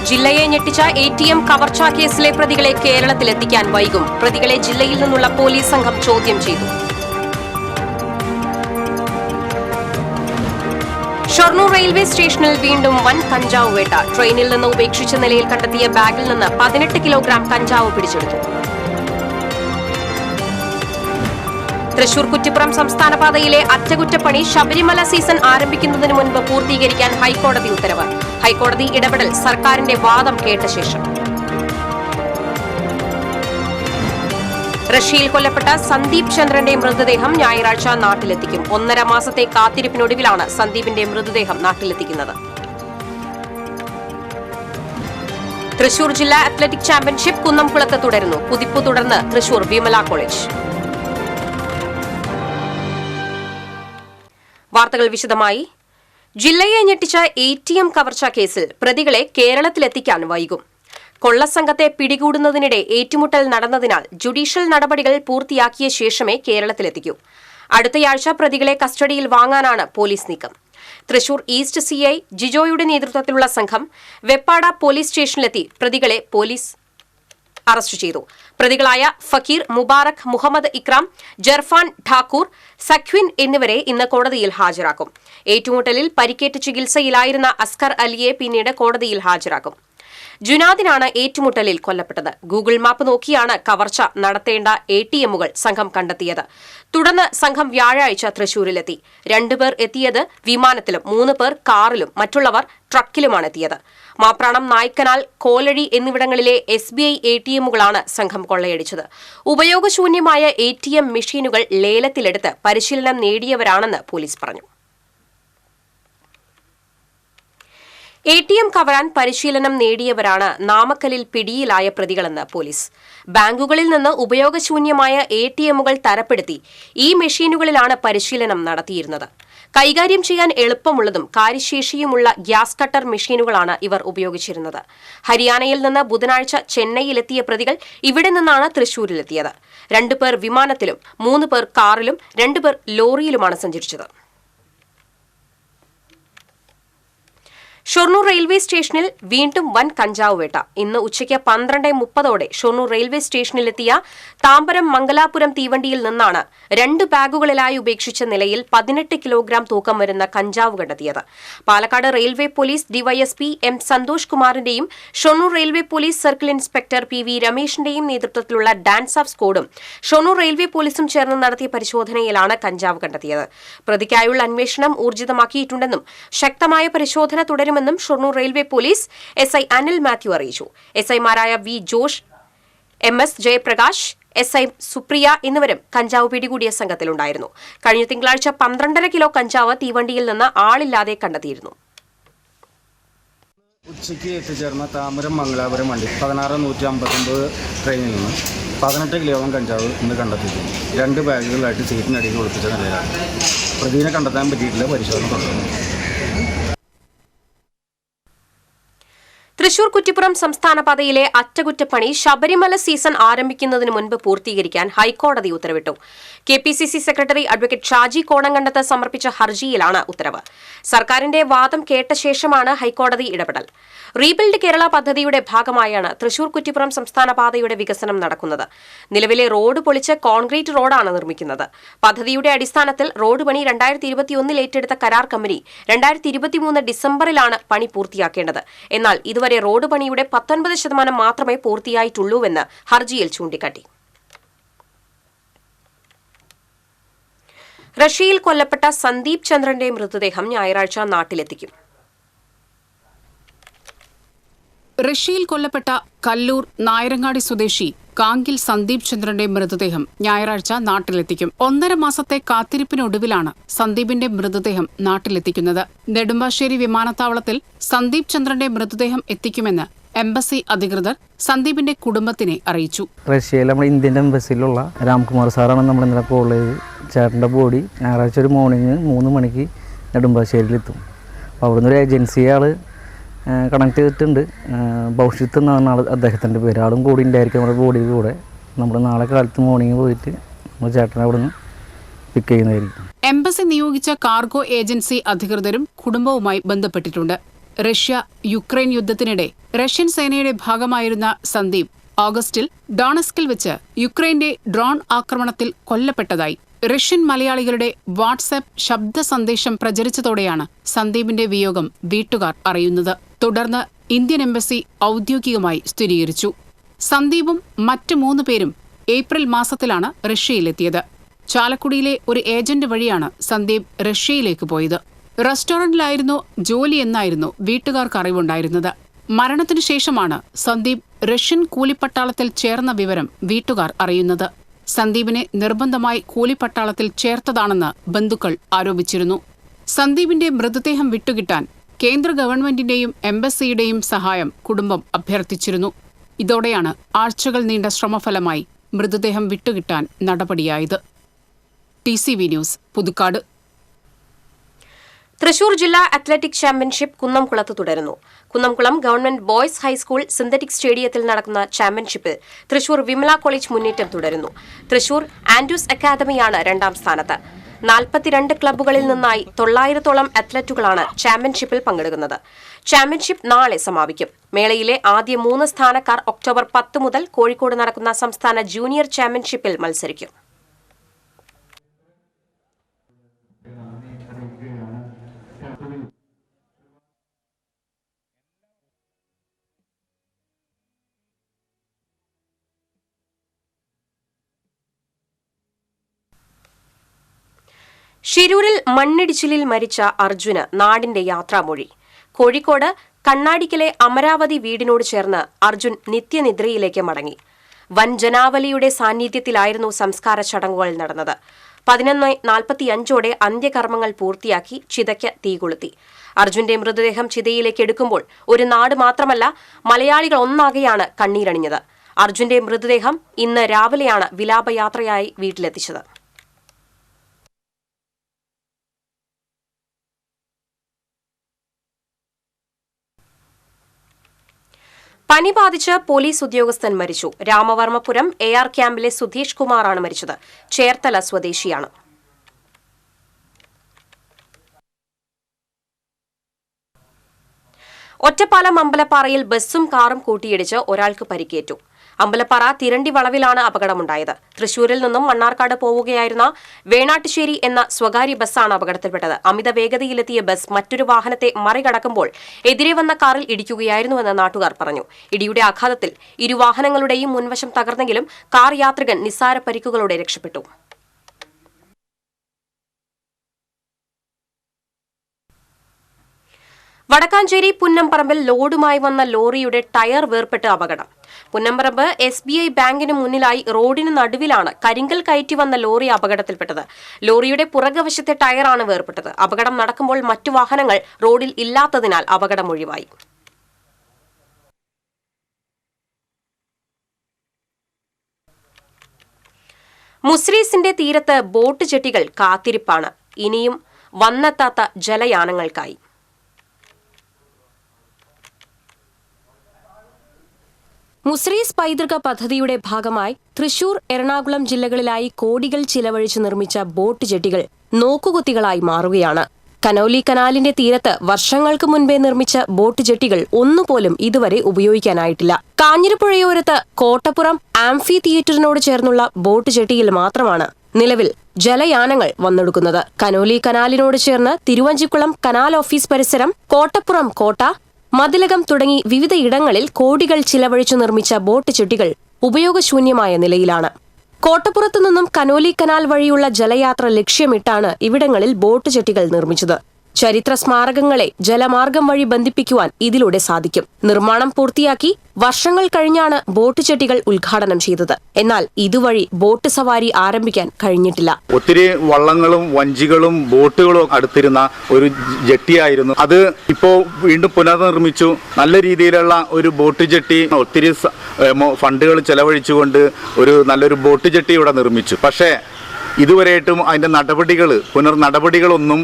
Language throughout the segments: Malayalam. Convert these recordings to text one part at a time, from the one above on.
ജില്ലയെ ഞെട്ടിച്ച ATM കവർച്ചാ കേസിലെ പ്രതികളെ കേരളത്തിലെത്തിക്കാൻ വൈകും. പ്രതികളെ ജില്ലയിൽ നിന്നുള്ള പോലീസ് സംഘം ചോദ്യം ചെയ്തു. ഷൊർണൂർ റെയിൽവേ സ്റ്റേഷനിൽ വീണ്ടും വൻ കഞ്ചാവ് വേട്ട. ട്രെയിനിൽ നിന്ന് ഉപേക്ഷിച്ച നിലയിൽ കണ്ടെത്തിയ ബാഗിൽ നിന്ന് 18 കിലോഗ്രാം കഞ്ചാവ് പിടിച്ചെടുത്തു. തൃശൂർ കുറ്റിപ്പുറം സംസ്ഥാന പാതയിലെ അറ്റകുറ്റപ്പണി ശബരിമല സീസൺ ആരംഭിക്കുന്നതിന് മുൻപ് പൂർത്തീകരിക്കാൻ ഹൈക്കോടതി ഉത്തരവ്. ഹൈക്കോടതി ഇടപെടൽ സർക്കാരിന്റെ വാദം കേട്ട ശേഷം. റഷ്യയിൽ കൊല്ലപ്പെട്ട സന്ദീപ് ചന്ദ്രന്റെ മൃതദേഹം ഞായറാഴ്ച നാട്ടിലെത്തിക്കും. 1.5 മാസത്തെ കാത്തിരിപ്പിനൊടുവിലാണ് സന്ദീപിന്റെ മൃതദേഹം നാട്ടിലെത്തിക്കുന്നത്. തൃശൂർ ജില്ലാ അത്ലറ്റിക് ചാമ്പ്യൻഷിപ്പ് കുന്നംകുളത്ത് തുടരുന്നു. കുതിപ്പ് തുടർന്ന് തൃശൂർ വിമല കോളേജ്. വാർത്തകൾ വിശദമായി. ജില്ലയെ ഞെട്ടിച്ച ATM കവർച്ചാ കേസിൽ പ്രതികളെ കേരളത്തിലെത്തിക്കാൻ വൈകും. കൊള്ളസംഘത്തെ പിടികൂടുന്നതിനിടെ ഏറ്റുമുട്ടൽ നടന്നതിനാൽ ജുഡീഷ്യൽ നടപടികൾ പൂർത്തിയാക്കിയ ശേഷമേ കേരളത്തിലെത്തിക്കൂ. അടുത്തയാഴ്ച പ്രതികളെ കസ്റ്റഡിയിൽ വാങ്ങാനാണ് പോലീസ് നീക്കം. തൃശൂർ ഈസ്റ്റ് CI ജിജോയുടെ നേതൃത്വത്തിലുള്ള സംഘം വെപ്പാട പോലീസ് സ്റ്റേഷനിലെത്തി പ്രതികളെ പോലീസ് അറസ്റ്റ് ചെയ്തു. പ്രതികളായ ഫക്കീർ, മുബാറക്, മുഹമ്മദ് ഇക്രാം, ജർഫാൻ ഠാക്കൂർ, സഖ്വിൻ എന്നിവരെ ഇന്ന് കോടതിയിൽ ഹാജരാക്കും. ഏറ്റുമുട്ടലിൽ പരിക്കേറ്റ് ചികിത്സയിലായിരുന്ന അസ്കർ അലിയെ പിന്നീട് കോടതിയിൽ ഹാജരാക്കും. ജുനാദിനാണ് ഏറ്റുമുട്ടലിൽ കൊല്ലപ്പെട്ടത്. ഗൂഗിൾ മാപ്പ് നോക്കിയാണ് കവർച്ച നടത്തേണ്ട ATMകൾ സംഘം കണ്ടെത്തിയത്. തുടർന്ന് സംഘം വ്യാഴാഴ്ച തൃശൂരിലെത്തി. 2 പേർ എത്തിയത് വിമാനത്തിലും 3 പേർ കാറിലും മറ്റുള്ളവർ ട്രക്കിലുമാണ് എത്തിയത്. മാപ്രാണം, നായ്ക്കനാൽ, കോലഴി എന്നിവിടങ്ങളിലെ SBI ATMകളാണ് സംഘം കൊള്ളയടിച്ചത്. ഉപയോഗശൂന്യമായ ATM മെഷീനുകൾ ലേലത്തിലെടുത്ത് പരിശീലനം നേടിയവരാണെന്ന് പോലീസ് പറഞ്ഞു. ATM കവരാൻ പരിശീലനം നേടിയവരാണ് നാമക്കലിൽ പിടിയിലായ പ്രതികളെന്ന് പോലീസ്. ബാങ്കുകളിൽ നിന്ന് ഉപയോഗശൂന്യമായ ATMകൾ തരപ്പെടുത്തി ഈ മെഷീനുകളിലാണ് പരിശീലനം നടത്തിയിരുന്നത്. കൈകാര്യം ചെയ്യാൻ എളുപ്പമുള്ളതും കാര്യശേഷിയുമുള്ള ഗ്യാസ് കട്ടർ മെഷീനുകളാണ് ഇവർ ഉപയോഗിച്ചിരുന്നത്. ഹരിയാനയിൽ നിന്ന് ബുധനാഴ്ച ചെന്നൈയിലെത്തിയ പ്രതികൾ ഇവിടെ നിന്നാണ് തൃശൂരിലെത്തിയത്. 2 പേർ വിമാനത്തിലും 3 പേർ കാറിലും 2 പേർ ലോറിയിലുമാണ് സഞ്ചരിച്ചത്. ഷൊർണൂർ റെയിൽവേ സ്റ്റേഷനിൽ വീണ്ടും വൻ കഞ്ചാവ് വേട്ട. ഇന്ന് ഉച്ചയ്ക്ക് 12:30 ഷൊർണൂർ റെയിൽവേ സ്റ്റേഷനിലെത്തിയ താമ്പരം മംഗലാപുരം തീവണ്ടിയിൽ നിന്നാണ് 2 ബാഗുകളിലായി ഉപേക്ഷിച്ച നിലയിൽ 18 കിലോഗ്രാം തൂക്കം വരുന്ന കഞ്ചാവ് കണ്ടെത്തിയത്. Palakkad railway police DYSP M Santhosh കുമാറിന്റെയും Shoranur railway police circle inspector PV രമേശിന്റെയും നേതൃത്വത്തിലുള്ള ഡാൻസ് ഓഫ് സ്ക്വാഡും ഷൊർണൂർ റെയിൽവേ പോലീസും ചേർന്ന് നടത്തിയ പരിശോധനയിലാണ് കഞ്ചാവ് കണ്ടെത്തിയത്. പ്രതിക്കായുള്ള അന്വേഷണം ഊർജിതമാക്കിയിട്ടുണ്ടെന്നും ശക്തമായ പരിശോധന തുടരും ും Shoranur railway police SI Anil Mathew അറിയിച്ചു. SIമാരായ V Josh, MS Jayaprakash, SI Supriya എന്നിവരും കഞ്ചാവ് പിടികൂടിയ സംഘത്തിലുണ്ടായിരുന്നു. കഴിഞ്ഞ തിങ്കളാഴ്ച 12.5 കിലോ കഞ്ചാവ് തീവണ്ടിയിൽ നിന്ന് ആളില്ലാതെ കണ്ടെത്തിയിരുന്നു. ഉച്ചയ്ക്ക് എത്തിച്ചേർന്ന താമരം മംഗലാപുരം വണ്ടി 16:159 ട്രെയിനിൽ നിന്ന് 18 കിലോഗ്രാം കഞ്ചാവ് ഇന്ന് കണ്ടെത്തിയിരുന്നു. 2 ബാഗുകളിലായിട്ട് സീറ്റിനടിയിൽ ഒളിപ്പിച്ച നിലയിലാണ്. പ്രതിനെ കണ്ടെത്താൻ പറ്റിയിട്ടില്ല. പരിശോധന തുടരുന്നു. തൃശൂർ കുറ്റിപ്പുറം സംസ്ഥാന പാതയിലെ അറ്റകുറ്റപ്പണി ശബരിമല സീസൺ ആരംഭിക്കുന്നതിന് മുൻപ് പൂർത്തീകരിക്കാൻ ഹൈക്കോടതി ഉത്തരവിട്ടു. KPCC സെക്രട്ടറി അഡ്വക്കേറ്റ് ഷാജി കോണങ്കണ്ടത്ത് സമർപ്പിച്ച ഹർജിയിലാണ് ഉത്തരവ്. സർക്കാരിന്റെ വാദം കേട്ട ശേഷമാണ് ഹൈക്കോടതി ഇടപെടൽ. റീബിൽഡ് കേരള പദ്ധതിയുടെ ഭാഗമായാണ് തൃശൂർ കുറ്റിപ്പുറം സംസ്ഥാന പാതയുടെ വികസനം നടക്കുന്നത്. നിലവിലെ റോഡ് പൊളിച്ച് കോൺക്രീറ്റ് റോഡാണ് നിർമ്മിക്കുന്നത്. പദ്ധതിയുടെ അടിസ്ഥാനത്തിൽ റോഡ് പണി 2021 ഏറ്റെടുത്ത കരാർ കമ്പനി 2023 ഡിസംബറിലാണ് പണി പൂർത്തിയാക്കേണ്ടത്. എന്നാൽ ഇതുവരെ റോഡ് പണിയുടെ 19% മാത്രമേ പൂർത്തിയായിട്ടുള്ളൂവെന്ന് ഹർജിയിൽ ചൂണ്ടിക്കാട്ടി. റഷ്യയിൽ കൊല്ലപ്പെട്ട സന്ദീപ് ചന്ദ്രന്റെ മൃതദേഹം ഞായറാഴ്ച നാട്ടിലെത്തിക്കും. റഷ്യയിൽ കൊല്ലപ്പെട്ട കല്ലൂർ നായരങ്ങാടി സ്വദേശി കാങ്കിൽ സന്ദീപ് ചന്ദ്രന്റെ മൃതദേഹം ഞായറാഴ്ച നാട്ടിലെത്തിക്കും. 1.5 മാസത്തെ കാത്തിരിപ്പിനൊടുവിലാണ് സന്ദീപിന്റെ മൃതദേഹം നാട്ടിലെത്തിക്കുന്നത്. നെടുമ്പാശ്ശേരി വിമാനത്താവളത്തിൽ സന്ദീപ് ചന്ദ്രന്റെ മൃതദേഹം എത്തിക്കുമെന്ന് എംബസി അധികൃതർ സന്ദീപിന്റെ കുടുംബത്തിനെ അറിയിച്ചു. റഷ്യയിൽ നമ്മുടെ ഇന്ത്യൻ എംബസിയിലുള്ള രാംകുമാർ സാറാണ് നമ്മൾ ഇന്നലെ കോൾ ചെയ്ത് ചേട്ടൻ്റെ ബോഡി ഞായറാഴ്ച ഒരു മോർണിംഗ് 3 മണിക്ക് നെടുമ്പാശ്ശേരിയിലെത്തും. അപ്പോൾ അവിടുന്ന് ഒരു ഏജൻസിയെ ആൾ കണക്ട് ചെയ്തിട്ടുണ്ട്. ഭൗഷിത്ത് എന്നാണ് അദ്ദേഹത്തിൻ്റെ പേര്. ആളും കൂടി ഉണ്ടായിരിക്കും നമ്മുടെ ബോഡി കൂടെ. നമ്മൾ നാളെ കാലത്ത് മോർണിംഗ് പോയിട്ട് നമ്മൾ ചേട്ടനെ അവിടുന്ന് പിക്ക് ചെയ്യുന്നതായിരിക്കും. എംബസി നിയോഗിച്ച കാർഗോ ഏജൻസി അധികൃതരും കുടുംബവുമായി ബന്ധപ്പെട്ടിട്ടുണ്ട്. റഷ്യ യുക്രൈൻ യുദ്ധത്തിനിടെ റഷ്യൻ സേനയുടെ ഭാഗമായിരുന്ന സന്ദീപ് ഓഗസ്റ്റിൽ ഡോണസ്കിൽ വെച്ച് യുക്രൈന്റെ ഡ്രോൺ ആക്രമണത്തിൽ കൊല്ലപ്പെട്ടതായി റഷ്യൻ മലയാളികളുടെ വാട്സാപ്പ് ശബ്ദ സന്ദേശം പ്രചരിച്ചതോടെയാണ് സന്ദീപിന്റെ വിയോഗം വീട്ടുകാർ അറിയുന്നത്. തുടർന്ന് ഇന്ത്യൻ എംബസി ഔദ്യോഗികമായി സ്ഥിരീകരിച്ചു. സന്ദീപും മറ്റ് 3 പേരും ഏപ്രിൽ മാസത്തിലാണ് റഷ്യയിലെത്തിയത്. ചാലക്കുടിയിലെ ഒരു ഏജന്റ് വഴിയാണ് സന്ദീപ് റഷ്യയിലേക്ക് പോയത്. റെസ്റ്റോറന്റിലായിരുന്നു ജോലി എന്നായിരുന്നു വീട്ടുകാർക്ക് അറിവുണ്ടായിരുന്നത്. മരണത്തിനു ശേഷമാണ് സന്ദീപ് റഷ്യൻ കൂലിപ്പട്ടാളത്തിൽ ചേർന്ന വിവരം വീട്ടുകാർ അറിയുന്നത്. സന്ദീപിനെ നിർബന്ധമായി കൂലിപ്പട്ടാളത്തിൽ ചേർത്തതാണെന്ന് ബന്ധുക്കൾ ആരോപിച്ചിരുന്നു. സന്ദീപിന്റെ മൃതദേഹം വിട്ടുകിട്ടാൻ കേന്ദ്ര ഗവൺമെന്റിന്റെയും എംബസിയുടെയും സഹായം കുടുംബം അഭ്യർത്ഥിച്ചിരുന്നു. ഇതോടെയാണ് ആഴ്ചകൾ നീണ്ട ശ്രമഫലമായി മൃതദേഹം വിട്ടുകിട്ടാൻ നടപടിയായത്. TCV news, Puthukkad. തൃശൂർ ജില്ലാ അത്ലറ്റിക് ചാമ്പ്യൻഷിപ്പ് കുന്നംകുളത്ത് തുടരുന്നു. Kunnamkulam government boys high school synthetic സ്റ്റേഡിയത്തിൽ നടക്കുന്ന ചാമ്പ്യൻഷിപ്പിൽ തൃശൂർ വിമല കോളേജ് മുന്നേറ്റം തുടരുന്നു. തൃശൂർ ആൻഡ്രൂസ് അക്കാദമിയാണ് 2ാം സ്ഥാനത്ത്. 42 ക്ലബ്ബുകളിൽ നിന്നായി 900ഓളം അത്ലറ്റുകളാണ് ചാമ്പ്യൻഷിപ്പിൽ പങ്കെടുക്കുന്നത്. ചാമ്പ്യൻഷിപ്പ് നാളെ സമാപിക്കും. മേളയിലെ ആദ്യ 3 സ്ഥാനക്കാർ ഒക്ടോബർ 10 മുതൽ കോഴിക്കോട് നടക്കുന്ന സംസ്ഥാന ജൂനിയർ ചാമ്പ്യൻഷിപ്പിൽ മത്സരിക്കും. ഷിരൂരിൽ മണ്ണിടിച്ചിലിൽ മരിച്ച അർജുന് നാടിന്റെ യാത്രാമൊഴി. കോഴിക്കോട് കണ്ണാടിക്കലെ അമരാവതി വീടിനോട് ചേർന്ന് അർജുൻ നിത്യനിദ്രയിലേക്ക് മടങ്ങി. വൻ ജനാവലിയുടെ സാന്നിധ്യത്തിലായിരുന്നു സംസ്കാര ചടങ്ങുകൾ നടന്നത്. 11:45ഓടെ അന്ത്യകർമ്മങ്ങൾ പൂർത്തിയാക്കി ചിതയ്ക്ക് തീകൊളുത്തി. അർജുന്റെ മൃതദേഹം ചിതയിലേക്ക് എടുക്കുമ്പോൾ ഒരു നാട് മാത്രമല്ല, മലയാളികൾ ഒന്നാകെയാണ് കണ്ണീരണിഞ്ഞത്. അർജുന്റെ മൃതദേഹം ഇന്ന് രാവിലെയാണ് വിലാപയാത്രയായി വീട്ടിലെത്തിച്ചത്. പനി ബാധിച്ച് പോലീസ് ഉദ്യോഗസ്ഥൻ മരിച്ചു. രാമവർമ്മപുരം AR ക്യാമ്പിലെ സുധീഷ് കുമാറാണ് മരിച്ചത്. ചേർത്തല സ്വദേശിയാണ്. ഒറ്റപ്പാലം അമ്പലപ്പാറയിൽ ബസ്സും കാറും കൂട്ടിയിടിച്ച് ഒരാൾക്ക് പരിക്കേറ്റു. അമ്പലപ്പാറ തിരണ്ടി വളവിലാണ് അപകടമുണ്ടായത്. തൃശൂരിൽ നിന്നും മണ്ണാർക്കാട് പോവുകയായിരുന്ന വേണാട്ടുശ്ശേരി എന്ന സ്വകാര്യ ബസ്സാണ് അപകടത്തിൽപ്പെട്ടത്. അമിത വേഗതയിലെത്തിയ ബസ് മറ്റൊരു വാഹനത്തെ മറികടക്കുമ്പോൾ എതിരെ വന്ന കാറിൽ ഇടിക്കുകയായിരുന്നുവെന്ന് നാട്ടുകാർ പറഞ്ഞു. ഇടിയുടെ ആഘാതത്തിൽ ഇരുവാഹനങ്ങളുടെയും മുൻവശം തകർന്നെങ്കിലും കാർ യാത്രികൻ നിസ്സാര പരിക്കുകളോടെ രക്ഷപ്പെട്ടു. വടക്കാഞ്ചേരി പുന്നംപറമ്പിൽ ലോഡുമായി വന്ന ലോറിയുടെ ടയർ വേർപെട്ട് അപകടം. പുന്നംപറമ്പ് SBI ബാങ്കിന് മുന്നിലായി റോഡിന് നടുവിലാണ് കരിങ്കൽ കയറ്റി വന്ന ലോറി അപകടത്തിൽപ്പെട്ടത്. ലോറിയുടെ പുറകുവശത്തെ ടയറാണ് വേർപെട്ടത്. അപകടം നടക്കുമ്പോൾ മറ്റു വാഹനങ്ങൾ റോഡിൽ ഇല്ലാത്തതിനാൽ അപകടം ഒഴിവായി. മുസ്രീസിന്റെ തീരത്ത് ബോട്ട് ജെട്ടികൾ കാത്തിരിപ്പാണ്. ഇനിയും വന്നെത്താത്ത ജലയാനങ്ങൾക്കായി. മുസ്രീസ് പൈതൃക പദ്ധതിയുടെ ഭാഗമായി തൃശൂർ, എറണാകുളം ജില്ലകളിലായി കോടികൾ ചിലവഴിച്ച് നിർമ്മിച്ച ബോട്ട് ജെട്ടികൾ നോക്കുകുത്തികളായി മാറുകയാണ്. കനൌലി കനാലിന്റെ തീരത്ത് വർഷങ്ങൾക്ക് മുൻപേ നിർമ്മിച്ച ബോട്ട് ജെട്ടികൾ ഒന്നുപോലും ഇതുവരെ ഉപയോഗിക്കാനായിട്ടില്ല. കാഞ്ഞിരപ്പുഴയോരത്ത് കോട്ടപ്പുറം ആംഫി തിയേറ്ററിനോട് ചേർന്നുള്ള ബോട്ട് ജെട്ടിയിൽ മാത്രമാണ് നിലവിൽ ജലയാനങ്ങൾ വന്നെടുക്കുന്നത്. കനൌലി കനാലിനോട് ചേർന്ന് തിരുവഞ്ചിക്കുളം കനാൽ ഓഫീസ് പരിസരം, കോട്ടപ്പുറം കോട്ട, മതിലകം തുടങ്ങി വിവിധയിടങ്ങളിൽ കോടികൾ ചിലവഴിച്ചു നിർമ്മിച്ച ബോട്ട് ജെട്ടികൾ ഉപയോഗശൂന്യമായ നിലയിലാണ്. കോട്ടപ്പുറത്തു നിന്നും കനോലി കനാൽ വഴിയുള്ള ജലയാത്ര ലക്ഷ്യമിട്ടാണ് ഇവിടങ്ങളിൽ ബോട്ട് ജെട്ടികൾ നിർമ്മിച്ചത്. ചരിത്ര സ്മാരകങ്ങളെ ജലമാർഗം വഴി ബന്ധിപ്പിക്കുവാൻ ഇതിലൂടെ സാധിക്കും. നിർമ്മാണം പൂർത്തിയാക്കി വർഷങ്ങൾ കഴിഞ്ഞാണ് ബോട്ട് ജെട്ടികൾ ഉദ്ഘാടനം ചെയ്തത്. എന്നാൽ ഇതുവഴി ബോട്ട് സവാരി ആരംഭിക്കാൻ കഴിഞ്ഞിട്ടില്ല. ഒത്തിരി വള്ളങ്ങളും വഞ്ചികളും ബോട്ടുകളും അടുത്തിരുന്ന ഒരു ജെട്ടിയായിരുന്നു അത്. ഇപ്പോൾ വീണ്ടും പുനർനിർമ്മിച്ചു. നല്ല രീതിയിലുള്ള ഒരു ബോട്ട് ജെട്ടി, ഒത്തിരി ഫണ്ടുകൾ ചെലവഴിച്ചുകൊണ്ട് ഒരു നല്ലൊരു ബോട്ട് ജെട്ടി ഇവിടെ നിർമ്മിച്ചു. പക്ഷേ ഇതുവരെയായിട്ടും അതിൻ്റെ പുനർ നടപടികളൊന്നും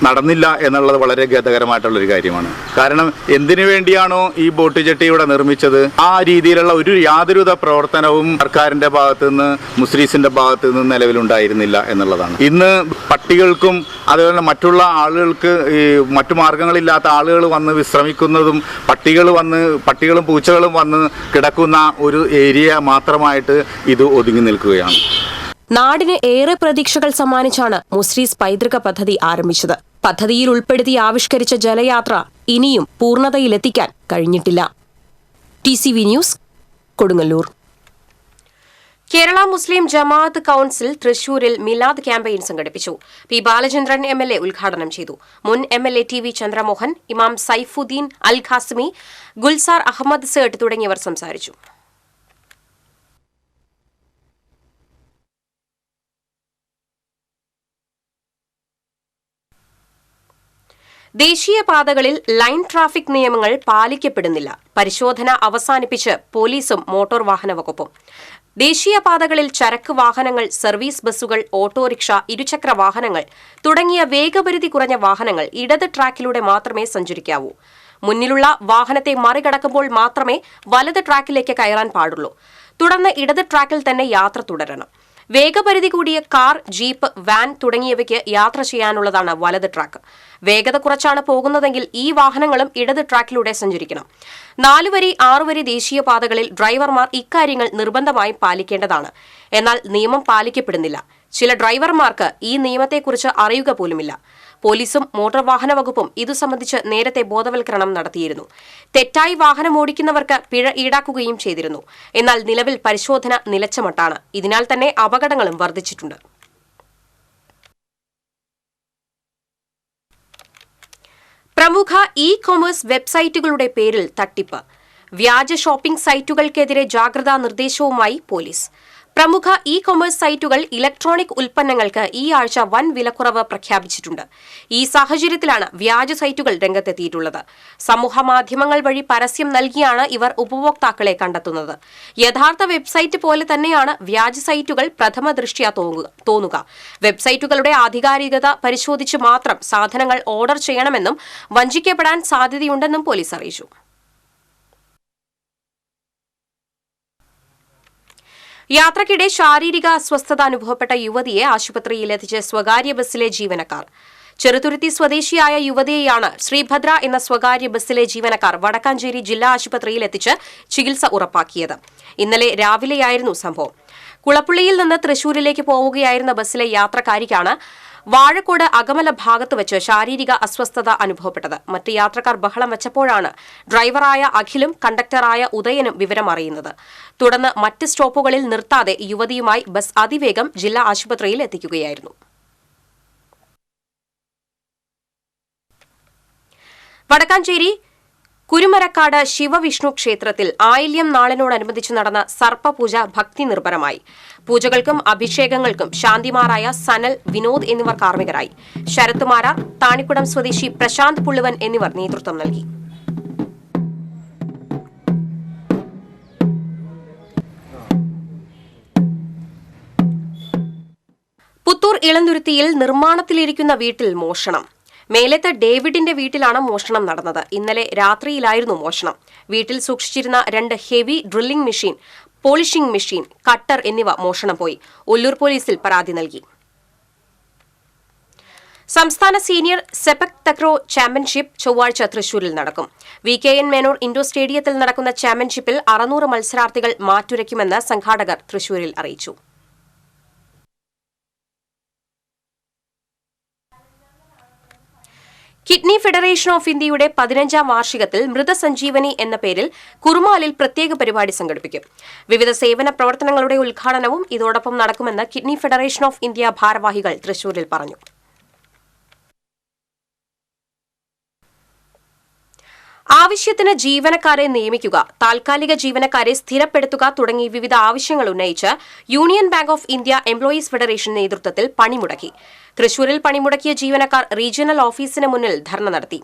നടന്നില്ല എന്നുള്ളത് വളരെ ഖേദകരമായിട്ടുള്ളൊരു കാര്യമാണ്. കാരണം എന്തിനു വേണ്ടിയാണോ ഈ ബോട്ട് ജെട്ടി ഇവിടെ നിർമ്മിച്ചത് ആ രീതിയിലുള്ള യാതൊരുവിധ പ്രവർത്തനവും സർക്കാരിന്റെ ഭാഗത്തു നിന്ന് മുസ്ലിസിന്റെ ഭാഗത്തു നിന്ന് നിലവിലുണ്ടായിരുന്നില്ല എന്നുള്ളതാണ്. ഇന്ന് പട്ടികൾക്കും അതുപോലെ മറ്റുള്ള ആളുകൾക്ക് ഈ മറ്റു മാർഗങ്ങളില്ലാത്ത ആളുകൾ വന്ന് വിശ്രമിക്കുന്നതും പട്ടികളും പൂച്ചകളും വന്ന് കിടക്കുന്ന ഒരു ഏരിയ മാത്രമായിട്ട് ഇത് ഒതുങ്ങി നിൽക്കുകയാണ്. നാടിന് ഏറെ പ്രതീക്ഷകൾ സമ്മാനിച്ചാണ് മുസ്രീസ് പൈതൃക പദ്ധതി ആരംഭിച്ചത്. പദ്ധതിയിൽ ഉൾപ്പെടുത്തി ആവിഷ്കരിച്ച ജലയാത്ര ഇനിയും പൂർണ്ണതയിലെത്തിക്കാൻ കഴിഞ്ഞിട്ടില്ല. TCV news, Kodungallur. Kerala Muslim Jamaath council തൃശൂരിൽ മിലാദ് ക്യാമ്പയിൻ സംഘടിപ്പിച്ചു. പി ബാലചന്ദ്രൻ MLA ഉദ്ഘാടനം ചെയ്തു. മുൻ MLA TV ചന്ദ്രമോഹൻ, ഇമാം സൈഫുദ്ദീൻ അൽ ഖാസിമി, ഗുൽസാർ അഹമ്മദ് സേട്ട് തുടങ്ങിയവർ സംസാരിച്ചു. ദേശീയപാതകളിൽ ലൈൻ ട്രാഫിക് നിയമങ്ങൾ പാലിക്കപ്പെടുന്നില്ല. പരിശോധന അവസാനിപ്പിച്ച് പോലീസും മോട്ടോർ വാഹന വകുപ്പും. ദേശീയപാതകളിൽ ചരക്ക് വാഹനങ്ങൾ, സർവീസ് ബസ്സുകൾ, ഓട്ടോറിക്ഷ, ഇരുചക്ര വാഹനങ്ങൾ തുടങ്ങിയ വേഗപരിധി കുറഞ്ഞ വാഹനങ്ങൾ ഇടത് ട്രാക്കിലൂടെ മാത്രമേ സഞ്ചരിക്കാവൂ. മുന്നിലുള്ള വാഹനത്തെ മറികടക്കുമ്പോൾ മാത്രമേ വലത് ട്രാക്കിലേക്ക് കയറാൻ പാടുള്ളൂ. തുടർന്ന് ഇടത് ട്രാക്കിൽ തന്നെ യാത്ര തുടരണം. വേഗപരിധി കൂടിയ കാർ, ജീപ്പ്, വാൻ തുടങ്ങിയവയ്ക്ക് യാത്ര ചെയ്യാനുള്ളതാണ് വലത് ട്രാക്ക്. വേഗത കുറച്ചാണ് പോകുന്നതെങ്കിൽ ഈ വാഹനങ്ങളും ഇടത് ട്രാക്കിലൂടെ സഞ്ചരിക്കണം. 4 വരി 6 വരി ദേശീയപാതകളിൽ ഡ്രൈവർമാർ ഇക്കാര്യങ്ങൾ നിർബന്ധമായും പാലിക്കേണ്ടതാണ്. എന്നാൽ നിയമം പാലിക്കപ്പെടുന്നില്ല. ചില ഡ്രൈവർമാർക്ക് ഈ നിയമത്തെക്കുറിച്ച് അറിയുക പോലുമില്ല. പോലീസും മോട്ടോർ വാഹന വകുപ്പും ഇതു സംബന്ധിച്ച് നേരത്തെ ബോധവൽക്കരണം നടത്തിയിരുന്നു. തെറ്റായി വാഹനം ഓടിക്കുന്നവർക്ക് പിഴ ഈടാക്കുകയും ചെയ്തിരുന്നു. എന്നാൽ നിലവിൽ പരിശോധന നിലച്ചമട്ടാണ്. ഇതിനാൽ തന്നെ അപകടങ്ങളും വർദ്ധിച്ചിട്ടുണ്ട്. പ്രമുഖ ഇ-കൊമേഴ്സ് വെബ്സൈറ്റുകളുടെ പേരിൽ തട്ടിപ്പ്. വ്യാജ ഷോപ്പിംഗ് സൈറ്റുകൾക്കെതിരെ ജാഗ്രതാ നിർദ്ദേശവുമായി പോലീസ്. പ്രമുഖ ഇ-കൊമേഴ്സ് സൈറ്റുകൾ ഇലക്ട്രോണിക് ഉൽപ്പന്നങ്ങൾക്ക് ഈ ആഴ്ച വൻ വിലക്കുറവ് പ്രഖ്യാപിച്ചിട്ടുണ്ട്. ഈ സാഹചര്യത്തിലാണ് വ്യാജ സൈറ്റുകൾ രംഗത്തെത്തിയിട്ടുള്ളത്. സമൂഹമാധ്യമങ്ങൾ വഴി പരസ്യം നൽകിയാണ് ഇവർ ഉപഭോക്താക്കളെ കണ്ടെത്തുന്നത്. യഥാർത്ഥ വെബ്സൈറ്റ് പോലെ തന്നെയാണ് വ്യാജ സൈറ്റുകൾ പ്രഥമ ദൃഷ്ട്യാ തോന്നുക. വെബ്സൈറ്റുകളുടെ ആധികാരികത പരിശോധിച്ച് മാത്രം സാധനങ്ങൾ ഓർഡർ ചെയ്യണമെന്നും വഞ്ചിക്കപ്പെടാൻ സാധ്യതയുണ്ടെന്നും പോലീസ് അറിയിച്ചു. യാത്രക്കിടെ ശാരീരിക അസ്വസ്ഥത അനുഭവപ്പെട്ട യുവതിയെ ആശുപത്രിയിലെത്തിച്ച് സ്വകാര്യ ബസ്സിലെ ജീവനക്കാർ. ചെറുതുരുത്തി സ്വദേശിയായ യുവതിയെയാണ് ശ്രീഭദ്ര എന്ന സ്വകാര്യ ബസ്സിലെ ജീവനക്കാർ വടക്കാഞ്ചേരി ജില്ലാ ആശുപത്രിയിൽ എത്തിച്ച് ചികിത്സ ഉറപ്പാക്കിയത്. ഇന്നലെ രാവിലെയായിരുന്നു സംഭവം. കുളപ്പുള്ളിയിൽ നിന്ന് തൃശൂരിലേക്ക് പോവുകയായിരുന്ന ബസ്സിലെ യാത്രക്കാരിക്കാണ് വാഴക്കോട് അകമല ഭാഗത്ത് വെച്ച് ശാരീരിക അസ്വസ്ഥത അനുഭവപ്പെട്ടത്. മറ്റ് യാത്രക്കാർ ബഹളം വെച്ചപ്പോഴാണ് ഡ്രൈവറായ അഖിലും കണ്ടക്ടറായ ഉദയനും വിവരം അറിയുന്നത്. തുടർന്ന് മറ്റ് സ്റ്റോപ്പുകളിൽ നിർത്താതെ യുവതിയുമായി ബസ് അതിവേഗം ജില്ലാ ആശുപത്രിയിൽ എത്തിക്കുകയായിരുന്നു. വടക്കാഞ്ചേരി കുരുമരക്കാട് ശിവവിഷ്ണു ക്ഷേത്രത്തിൽ ആയില്യം നാളിനോടനുബന്ധിച്ച് നടന്ന സർപ്പപൂജ ഭക്തി നിർഭരമായി. പൂജകൾക്കും അഭിഷേകങ്ങൾക്കും ശാന്തിമാരായ സനൽ, വിനോദ് എന്നിവർ കാർമ്മികരായി. ശരത് മാരാർ, താണിക്കുടം സ്വദേശി പ്രശാന്ത് പുള്ളുവൻ എന്നിവർ നേതൃത്വം നൽകി. പുത്തൂർ ഇളന്തുരുത്തിയിൽ നിർമ്മാണത്തിലിരിക്കുന്ന വീട്ടിൽ മോഷണം. മേലത്ത് ഡേവിഡിന്റെ വീട്ടിലാണ് മോഷണം നടന്നത്. ഇന്നലെ രാത്രിയിലായിരുന്നു മോഷണം. വീട്ടിൽ സൂക്ഷിച്ചിരുന്ന 2 heavy drilling machine, polishing machine, cutter എന്നിവ മോഷണം പോയി. ഒല്ലൂർ പോലീസിൽ പരാതി നൽകി. സംസ്ഥാന സീനിയർ സെപക് തക്രോ ചാമ്പ്യൻഷിപ്പ് ചൊവ്വാഴ്ച തൃശൂരിൽ നടക്കും. VKN മേനോർ ഇൻഡോർ സ്റ്റേഡിയത്തിൽ നടക്കുന്ന ചാമ്പ്യൻഷിപ്പിൽ 600 മത്സരാർത്ഥികൾ മാറ്റുരയ്ക്കുമെന്ന് സംഘാടകർ തൃശൂരിൽ അറിയിച്ചു. കിഡ്നി ഫെഡറേഷൻ ഓഫ് ഇന്ത്യയുടെ 15ാം വാർഷികത്തിൽ മൃതസഞ്ജീവനി എന്ന പേരിൽ കുറുമാലിൽ പ്രത്യേക പരിപാടി സംഘടിപ്പിക്കും. വിവിധ സേവന പ്രവർത്തനങ്ങളുടെ ഉദ്ഘാടനവും ഇതോടൊപ്പം നടക്കുമെന്ന് കിഡ്നി ഫെഡറേഷൻ ഓഫ് ഇന്ത്യ ഭാരവാഹികൾ തൃശൂരിൽ പറഞ്ഞു. ആവശ്യത്തിന് ജീവനക്കാരെ നിയമിക്കുക, താൽക്കാലിക ജീവനക്കാരെ സ്ഥിരപ്പെടുത്തുക തുടങ്ങി വിവിധ ആവശ്യങ്ങൾ ഉന്നയിച്ച് union bank of India employees federation നേതൃത്വത്തിൽ പണിമുടക്കി. തൃശൂരിൽ പണിമുടക്കിയ ജീവനക്കാർ റീജിയണൽ ഓഫീസിന് മുന്നിൽ ധർണ നടത്തി.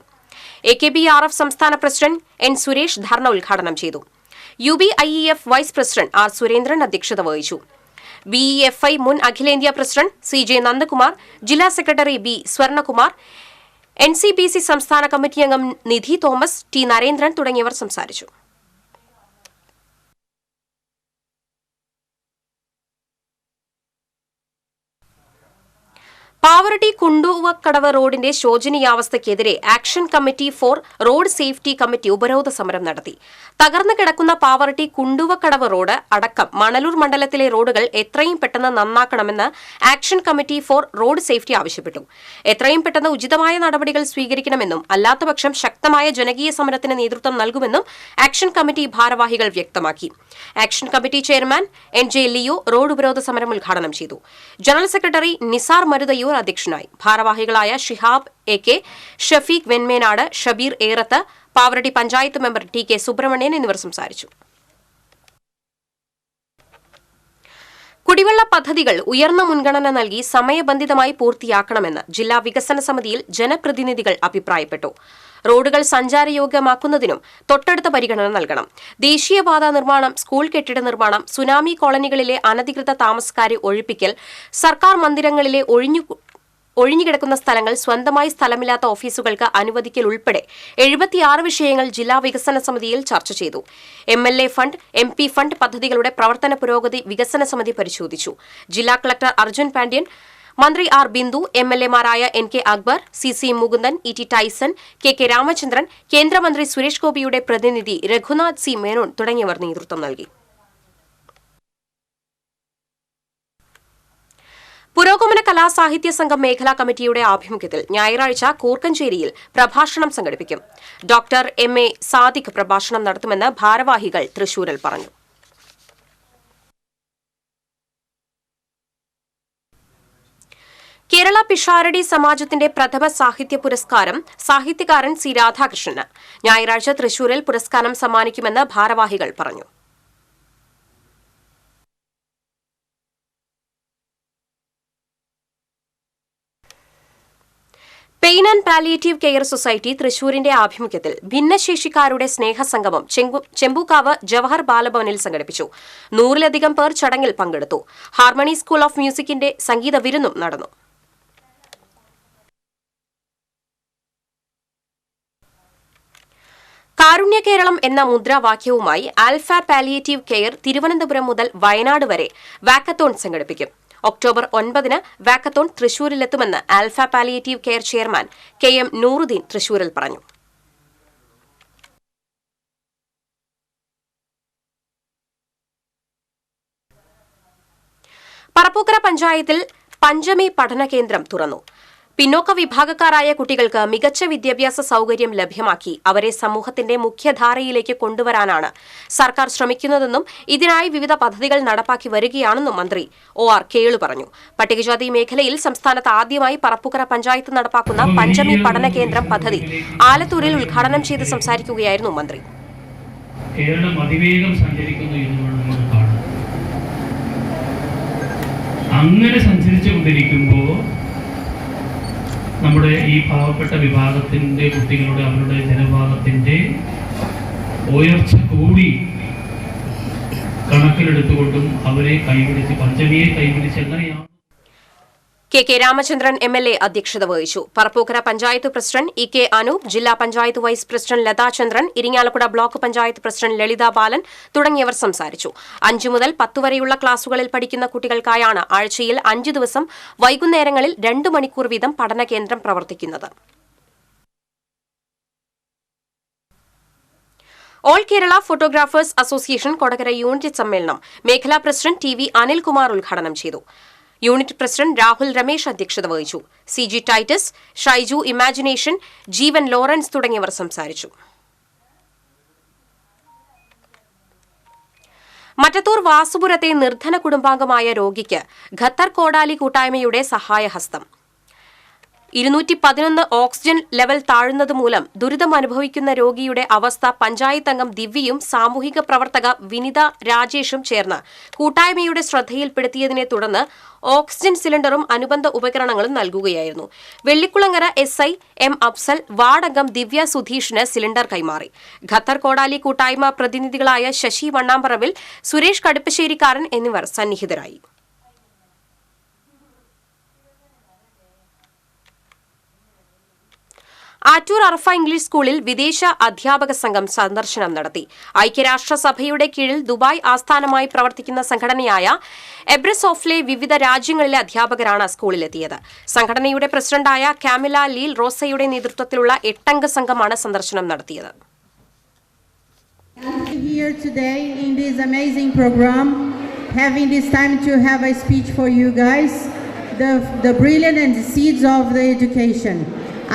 AKBRF സംസ്ഥാന പ്രസിഡന്റ് N. സുരേഷ് ധർണ ഉദ്ഘാടനം ചെയ്തു. UBIEF vice president R. Surendran അധ്യക്ഷത വഹിച്ചു. BEFI മുൻ അഖിലേന്ത്യാ പ്രസിഡന്റ് CJ നന്ദകുമാർ, ജില്ലാ സെക്രട്ടറി B. സ്വർണകുമാർ, NCPC സംസ്ഥാന കമ്മിറ്റി അംഗം നിധി തോമസ്, ടി നരേന്ദ്രൻ തുടങ്ങിയവർ സംസാരിച്ചു. പാവറട്ടി കുണ്ടുവക്കടവ് റോഡിന്റെ ശോചനീയാവസ്ഥയ്ക്കെതിരെ action committee for road safety committee ഉപരോധ സമരം നടത്തി. തകർന്നു കിടക്കുന്ന പാവറട്ടി കുണ്ടുവക്കടവ് റോഡ് അടക്കം മണലൂർ മണ്ഡലത്തിലെ റോഡുകൾ എത്രയും പെട്ടെന്ന് നന്നാക്കണമെന്ന് action committee for road safety ആവശ്യപ്പെട്ടു. എത്രയും പെട്ടെന്ന് ഉചിതമായ നടപടികൾ സ്വീകരിക്കണമെന്നും അല്ലാത്തപക്ഷം ശക്തമായ ജനകീയ സമരത്തിന് നേതൃത്വം നൽകുമെന്നും ആക്ഷൻ കമ്മിറ്റി ഭാരവാഹികൾ വ്യക്തമാക്കി. Action committee chairman NJ Leo road ഉപരോധ സമരം ഉദ്ഘാടനം ചെയ്തു. ജനറൽ സെക്രട്ടറി നിസാർ മരുതയൂർ അധ്യക്ഷനായി. ഭാരവാഹികളായ Shihab AK, Shafeeq Venmenad, Shabeer Erath, Pavaratty panchayat member TK Subrahmanyan എന്നിവർ സംസാരിച്ചു. കുടിവെള്ള പദ്ധതികൾ ഉയർന്ന മുൻഗണന നൽകി സമയബന്ധിതമായി പൂർത്തിയാക്കണമെന്ന് ജില്ലാ വികസന സമിതിയിൽ ജനപ്രതിനിധികൾ അഭിപ്രായപ്പെട്ടു. റോഡുകൾ സഞ്ചാരയോഗ്യമാക്കുന്നതിനും തൊട്ടടുത്ത പരിഗണന നൽകണം. ദേശീയപാത നിർമ്മാണം, സ്കൂൾ കെട്ടിട നിർമ്മാണം, സുനാമി കോളനികളിലെ അനധികൃത താമസക്കാരെ ഒഴിപ്പിക്കൽ, സർക്കാർ മന്ദിരങ്ങളിലെ ഒഴിഞ്ഞുകിടക്കുന്ന സ്ഥലങ്ങൾ സ്വന്തമായി സ്ഥലമില്ലാത്ത ഓഫീസുകൾക്ക് അനുവദിക്കൽ ഉൾപ്പെടെ 76 വിഷയങ്ങൾ ജില്ലാ വികസന സമിതിയിൽ ചർച്ച ചെയ്തു. MLA ഫണ്ട്, MP ഫണ്ട് പദ്ധതികളുടെ പ്രവർത്തന പുരോഗതി വികസന സമിതി പരിശോധിച്ചു. ജില്ലാ കളക്ടർ അർജുൻ പാണ്ഡ്യൻ, മന്ത്രി R ബിന്ദു, MLA മാരായ NK Akbar, CC Mukundan, ET Tyson, KK Ramachandran, കേന്ദ്രമന്ത്രി സുരേഷ് ഗോപിയുടെ പ്രതിനിധി രഘുനാഥ് C മേനോൻ തുടങ്ങിയവർ നേതൃത്വം നൽകി. പുരോഗമന കലാസാഹിത്യ സംഘം മേഖലാ കമ്മിറ്റിയുടെ ആഭിമുഖ്യത്തിൽ ഞായറാഴ്ച കൂർക്കഞ്ചേരിയിൽ പ്രഭാഷണം സംഘടിപ്പിക്കും. ഡോക്ടർ MA സാദിഖ് പ്രഭാഷണം നടത്തുമെന്ന് ഭാരവാഹികൾ തൃശൂരിൽ പറഞ്ഞു. കേരള പിഷാരടി സമാജത്തിന്റെ പ്രഥമ സാഹിത്യ പുരസ്കാരം സാഹിത്യകാരൻ C രാധാകൃഷ്ണന് ഞായറാഴ്ച തൃശൂരിൽ പുരസ്കാരം സമ്മാനിക്കുമെന്ന് ഭാരവാഹികൾ പറഞ്ഞു. Pain and palliative care society തൃശൂരിന്റെ ആഭിമുഖ്യത്തിൽ ഭിന്നശേഷിക്കാരുടെ സ്നേഹസംഗമം ചെമ്പൂക്കാവ് ജവഹർ ബാലഭവനിൽ സംഘടിപ്പിച്ചു. 100-ലധികം പേർ ചടങ്ങിൽ പങ്കെടുത്തു. ഹാർമണി സ്കൂൾ ഓഫ് മ്യൂസിക്കിന്റെ സംഗീത വിരുന്നും നടന്നു. കാരുണ്യ കേരളം എന്ന മുദ്രാവാക്യവുമായി ആൽഫ പാലിയേറ്റീവ് കെയർ തിരുവനന്തപുരം മുതൽ വയനാട് വരെ വാക്കത്തോൺ സംഘടിപ്പിക്കും. ഒക്ടോബർ 9-ന് വാക്കത്തോൺ തൃശൂരിലെത്തുമെന്ന് Alpha palliative care chairman KM Nooruddin തൃശൂരിൽ പറഞ്ഞു. പറപ്പൂക്കര പഞ്ചായത്തിൽ പഞ്ചമി പഠന കേന്ദ്രം തുറന്നു. പിന്നോക്ക വിഭാഗക്കാരായ കുട്ടികൾക്ക് മികച്ച വിദ്യാഭ്യാസ സൌകര്യം ലഭ്യമാക്കി അവരെ സമൂഹത്തിന്റെ മുഖ്യധാരയിലേക്ക് കൊണ്ടുവരാനാണ് സർക്കാർ ശ്രമിക്കുന്നതെന്നും ഇതിനായി വിവിധ പദ്ധതികൾ നടപ്പാക്കി വരികയാണെന്നും മന്ത്രി OR കേളു പറഞ്ഞു. പട്ടികജാതി മേഖലയിൽ സംസ്ഥാനത്ത് ആദ്യമായി പറപ്പൂക്കര പഞ്ചായത്ത് നടപ്പാക്കുന്ന പഞ്ചമി പഠന കേന്ദ്രം പദ്ധതി ആലത്തൂരിൽ ഉദ്ഘാടനം ചെയ്ത് സംസാരിക്കുകയായിരുന്നു മന്ത്രി. കേരളം അതിവേഗം സഞ്ചരിക്കുന്നു എന്നുള്ളത് കാണാം. അങ്ങനെ സഞ്ചരിച്ചുകൊണ്ടിരിക്കുമ്പോൾ നമ്മുടെ ഈ പാവപ്പെട്ട വിഭാഗത്തിൻ്റെ കുട്ടികളുടെ അവരുടെ ജനവിഭാഗത്തിൻ്റെ ഉയർച്ച കൂടി കണക്കിലെടുത്തുകൊണ്ടും അവരെ കൈപിടിച്ച് പഞ്ചമിയെ കൈപിടിച്ച് എങ്ങനെയാണ് KK രാമചന്ദ്രൻ MLA അധ്യക്ഷത വഹിച്ചു. പറപ്പൂക്കര പഞ്ചായത്ത് പ്രസിഡന്റ് EK അനൂപ്, ജില്ലാ panchayat vice president Lathachandran, Irinjalakuda block panchayat president Lalitha Balan തുടങ്ങിയവർ സംസാരിച്ചു. 5 മുതൽ 10 വരെയുള്ള ക്ലാസുകളിൽ പഠിക്കുന്ന കുട്ടികൾക്കായാണ് ആഴ്ചയിൽ 5 ദിവസം വൈകുന്നേരങ്ങളിൽ 2 മണിക്കൂർ വീതം പഠന കേന്ദ്രം പ്രവർത്തിക്കുന്നത്. All Kerala photographers association Kodakara unit സമ്മേളനം മേഖലാ പ്രസിഡന്റ് TV അനിൽകുമാർ ഉദ്ഘാടനം ചെയ്തു. യൂണിറ്റ് പ്രസിഡന്റ് രാഹുൽ രമേശ് അധ്യക്ഷത വഹിച്ചു. CG ടൈറ്റസ്, ഷൈജു ഇമാജിനേഷൻ, ജീവൻ ലോറൻസ് തുടങ്ങിയവർ സംസാരിച്ചു. മറ്റത്തൂർ വാസുപുരത്തെ നിർധന കുടുംബാംഗമായ രോഗിക്ക് ഖത്തർ കോടാലി കൂട്ടായ്മയുടെ സഹായഹസ്തം. 211 ഓക്സിജൻ ലെവൽ താഴുന്നതുമൂലം ദുരിതം അനുഭവിക്കുന്ന രോഗിയുടെ അവസ്ഥ പഞ്ചായത്ത് അംഗം ദിവ്യയും സാമൂഹിക പ്രവർത്തക വിനിത രാജേഷും ചേർന്ന് കൂട്ടായ്മയുടെ ശ്രദ്ധയിൽപ്പെടുത്തിയതിനെ തുടർന്ന് ഓക്സിജൻ സിലിണ്ടറും അനുബന്ധ ഉപകരണങ്ങളും നൽകുകയായിരുന്നു. വെള്ളിക്കുളങ്ങര SI M അഫ്സൽ വാർഡംഗം ദിവ്യ സുധീഷിന് സിലിണ്ടർ കൈമാറി. ഖത്തർ കോടാലി കൂട്ടായ്മ പ്രതിനിധികളായ ശശി വണ്ണാമ്പറമ്പിൽ, സുരേഷ് കടുപ്പശ്ശേരിക്കാരൻ എന്നിവർ സന്നിഹിതരായി. ആറ്റൂർ അർഫ ഇംഗ്ലീഷ് സ്കൂളിൽ വിദേശ അധ്യാപക സംഘം സന്ദർശനം നടത്തി. ഐക്യരാഷ്ട്രസഭയുടെ കീഴിൽ ദുബായ് ആസ്ഥാനമായി പ്രവർത്തിക്കുന്ന സംഘടനയായ എബ്രസോഫിലെ വിവിധ രാജ്യങ്ങളിലെ അധ്യാപകരാണ് സ്കൂളിലെത്തിയത്. സംഘടനയുടെ പ്രസിഡന്റായ കാമില ലീൽ റോസയുടെ നേതൃത്വത്തിലുള്ള 8-അംഗ സംഘമാണ് സന്ദർശനം നടത്തിയത്. Here today in this amazing program, having this time to have a speech for you guys, the brilliant and the seeds of the education.